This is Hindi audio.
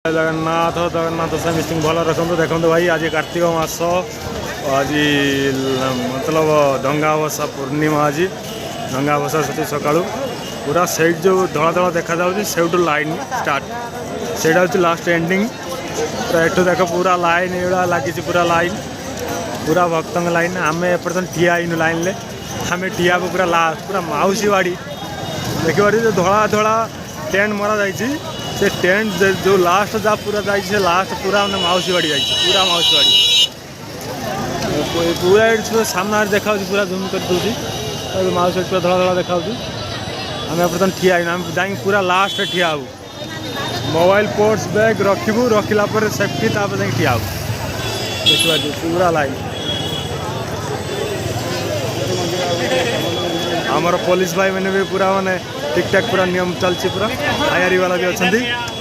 जगन्नाथ जगन्नाथ समस्त भल रखु देखो भाई आज कार्तिक मास आज मतलब डंगा भसा पूर्णिमा आज डंगा भसा से सका पूरा से जो धला धला देखा से लाइन स्टार्ट से लास्ट एंडिंग पूरा एठू देख पूरा लाइन ये लगी पूरा लाइन पूरा भक्त लाइन आम एपर्तन ठिया इन लाइन ले आम ठिया पूरा लास्ट पूरा माउसी बाड़ी देखिए जो धला धला टेंट मरा जाइए से टेंट जो लास्ट जहाँ पूरा जाइए लास्ट पूरा मैंने माउसी बाड़ी जाइए पूरा माउसी बाड़ी पूरा ये सामने देखा पूरा जूम कर दूसरी माउसी बाड़ी पूरा धड़ा धड़ा देखा आम बर्तमान ठिया आम जा पूरा लास्ट ठिया हूँ मोबाइल पर्स बैग रखू रखला सेफ्टी तापर ठिया हूँ देखिए पूरा लाइन आमर पुलिस भाई मैंने भी पूरा माने ठीक ठाक पूरा नियम चलती पूरा आईआरई वाला भी अच्छा।